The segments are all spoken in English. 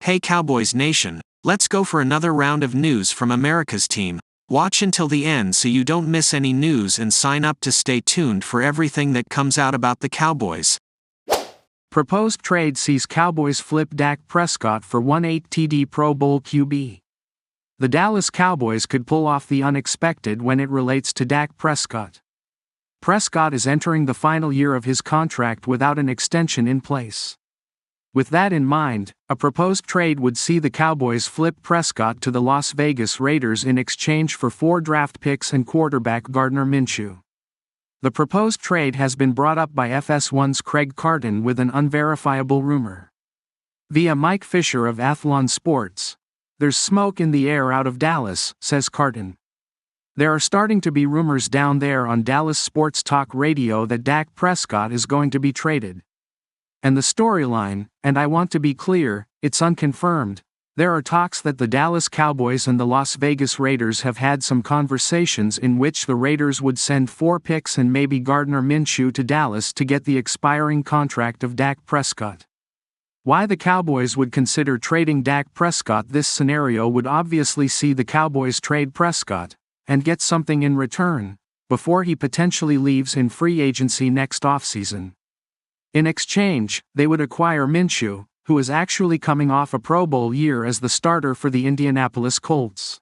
Hey Cowboys Nation, let's go for another round of news from America's team. Watch until the end so you don't miss any news and sign up to stay tuned for everything that comes out about the Cowboys. Proposed trade sees Cowboys flip Dak Prescott for 1/8 TD Pro Bowl QB. The Dallas Cowboys could pull off the unexpected when it relates to Dak Prescott. Prescott is entering the final year of his contract without an extension in place. With that in mind, a proposed trade would see the Cowboys flip Prescott to the Las Vegas Raiders in exchange for 4 draft picks and quarterback Gardner Minshew. The proposed trade has been brought up by FS1's Craig Carton with an unverifiable rumor. Via Mike Fisher of Athlon Sports, "There's smoke in the air out of Dallas," says Carton. "There are starting to be rumors down there on Dallas Sports Talk Radio that Dak Prescott is going to be traded. And the storyline, and I want to be clear, it's unconfirmed. There are talks that the Dallas Cowboys and the Las Vegas Raiders have had some conversations in which the Raiders would send 4 picks and maybe Gardner Minshew to Dallas to get the expiring contract of Dak Prescott. Why the Cowboys would consider trading Dak Prescott? This scenario would obviously see the Cowboys trade Prescott and get something in return before he potentially leaves in free agency next offseason. In exchange, they would acquire Minshew, who is actually coming off a Pro Bowl year as the starter for the Indianapolis Colts.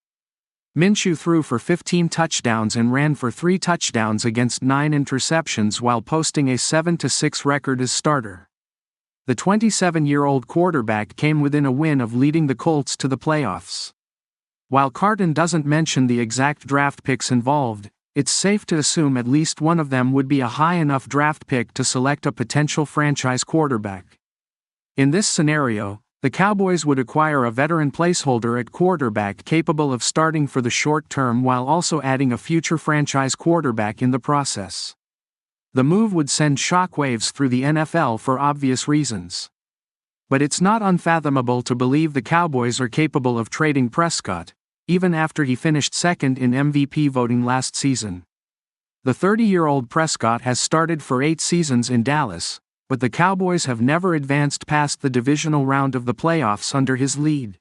Minshew threw for 15 touchdowns and ran for 3 touchdowns against 9 interceptions while posting a 7-6 record as starter. The 27-year-old quarterback came within a win of leading the Colts to the playoffs. While Carton doesn't mention the exact draft picks involved, it's safe to assume at least one of them would be a high enough draft pick to select a potential franchise quarterback. In this scenario, the Cowboys would acquire a veteran placeholder at quarterback capable of starting for the short term while also adding a future franchise quarterback in the process. The move would send shockwaves through the NFL for obvious reasons. But it's not unfathomable to believe the Cowboys are capable of trading Prescott, even after he finished second in MVP voting last season. The 30-year-old Prescott has started for 8 seasons in Dallas, but the Cowboys have never advanced past the divisional round of the playoffs under his lead.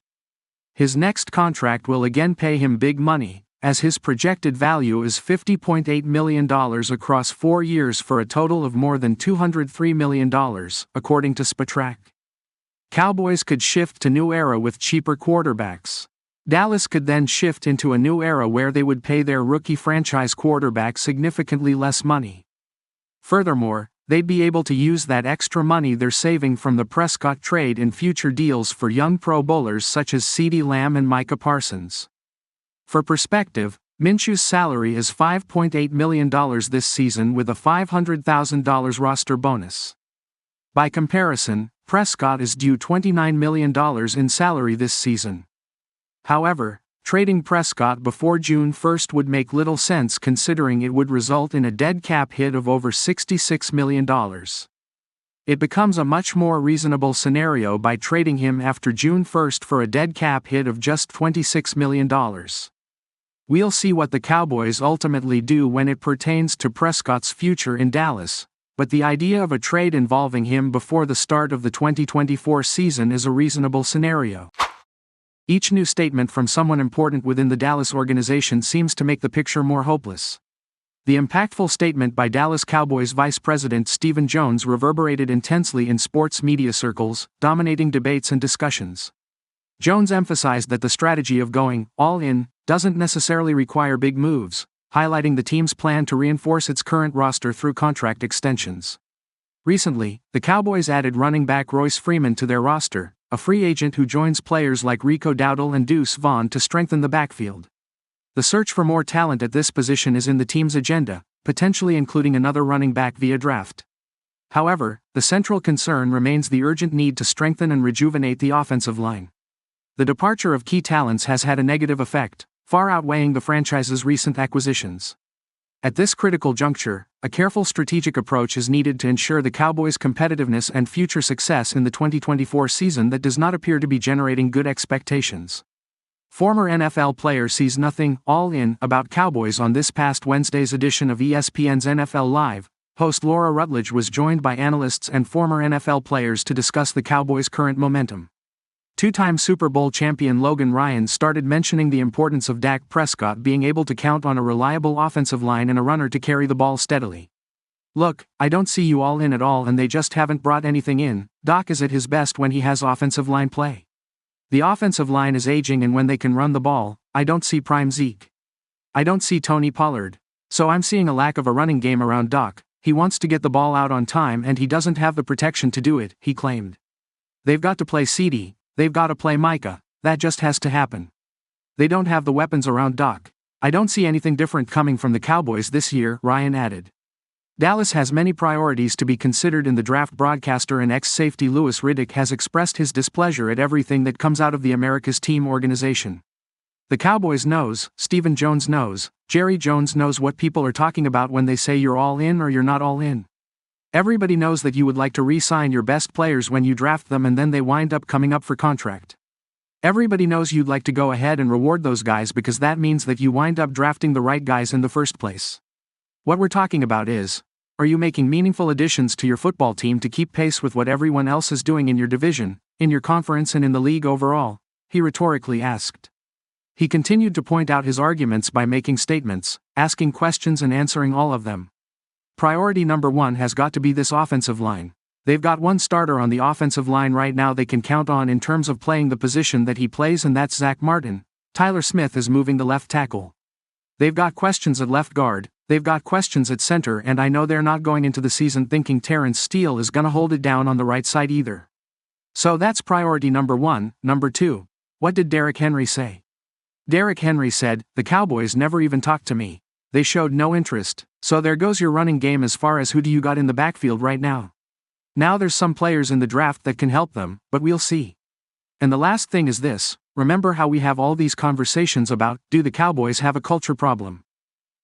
His next contract will again pay him big money, as his projected value is $50.8 million across 4 years for a total of more than $203 million, according to Spotrac. Cowboys could shift to new era with cheaper quarterbacks. Dallas could then shift into a new era where they would pay their rookie franchise quarterback significantly less money. Furthermore, they'd be able to use that extra money they're saving from the Prescott trade in future deals for young Pro Bowlers such as CeeDee Lamb and Micah Parsons. For perspective, Minshew's salary is $5.8 million this season with a $500,000 roster bonus. By comparison, Prescott is due $29 million in salary this season. However, trading Prescott before June 1 would make little sense considering it would result in a dead cap hit of over $66 million. It becomes a much more reasonable scenario by trading him after June 1 for a dead cap hit of just $26 million. We'll see what the Cowboys ultimately do when it pertains to Prescott's future in Dallas, but the idea of a trade involving him before the start of the 2024 season is a reasonable scenario. Each new statement from someone important within the Dallas organization seems to make the picture more hopeless. The impactful statement by Dallas Cowboys Vice President Stephen Jones reverberated intensely in sports media circles, dominating debates and discussions. Jones emphasized that the strategy of going all in doesn't necessarily require big moves, highlighting the team's plan to reinforce its current roster through contract extensions. Recently, the Cowboys added running back Royce Freeman to their roster, a free agent who joins players like Rico Dowdle and Deuce Vaughn to strengthen the backfield. The search for more talent at this position is in the team's agenda, potentially including another running back via draft. However, the central concern remains the urgent need to strengthen and rejuvenate the offensive line. The departure of key talents has had a negative effect, far outweighing the franchise's recent acquisitions. At this critical juncture, a careful strategic approach is needed to ensure the Cowboys' competitiveness and future success in the 2024 season that does not appear to be generating good expectations. Former NFL player sees nothing all in about Cowboys on this past Wednesday's edition of ESPN's NFL Live. Host Laura Rutledge was joined by analysts and former NFL players to discuss the Cowboys' current momentum. Two-time Super Bowl champion Logan Ryan started mentioning the importance of Dak Prescott being able to count on a reliable offensive line and a runner to carry the ball steadily. "Look, I don't see you all in at all and they just haven't brought anything in. Doc is at his best when he has offensive line play. The offensive line is aging and when they can run the ball, I don't see prime Zeke. I don't see Tony Pollard. So I'm seeing a lack of a running game around Doc. He wants to get the ball out on time and he doesn't have the protection to do it," he claimed. "They've got to play CeeDee. They've got to play Micah. That just has to happen. They don't have the weapons around Doc. I don't see anything different coming from the Cowboys this year," Ryan added. Dallas has many priorities to be considered in the draft. Broadcaster and ex-safety Louis Riddick has expressed his displeasure at everything that comes out of the America's team organization. "The Cowboys knows, Stephen Jones knows, Jerry Jones knows what people are talking about when they say you're all in or you're not all in. Everybody knows that you would like to re-sign your best players when you draft them and then they wind up coming up for contract. Everybody knows you'd like to go ahead and reward those guys because that means that you wind up drafting the right guys in the first place. What we're talking about is, are you making meaningful additions to your football team to keep pace with what everyone else is doing in your division, in your conference and in the league overall?" he rhetorically asked. He continued to point out his arguments by making statements, asking questions and answering all of them. "Priority number one has got to be this offensive line. They've got one starter on the offensive line right now they can count on in terms of playing the position that he plays and that's Zach Martin. Tyler Smith is moving the left tackle. They've got questions at left guard, they've got questions at center and I know they're not going into the season thinking Terrence Steele is gonna hold it down on the right side either. So that's priority number one. Number two, what did Derrick Henry say? Derrick Henry said, 'The Cowboys never even talked to me. They showed no interest, so there goes your running game as far as who do you got in the backfield right now. Now there's some players in the draft that can help them, but we'll see.' And the last thing is this, remember how we have all these conversations about, do the Cowboys have a culture problem?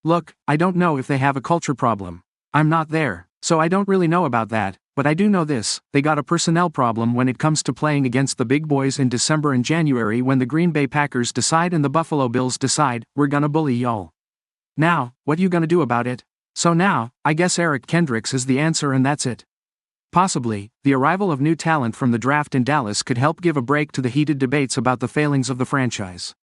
Look, I don't know if they have a culture problem. I'm not there, so I don't really know about that, but I do know this, they got a personnel problem when it comes to playing against the big boys in December and January when the Green Bay Packers decide and the Buffalo Bills decide, we're gonna bully y'all. Now, what you gonna do about it? So now, I guess Eric Kendricks is the answer and that's it. Possibly, the arrival of new talent from the draft in Dallas could help give a break to the heated debates about the failings of the franchise.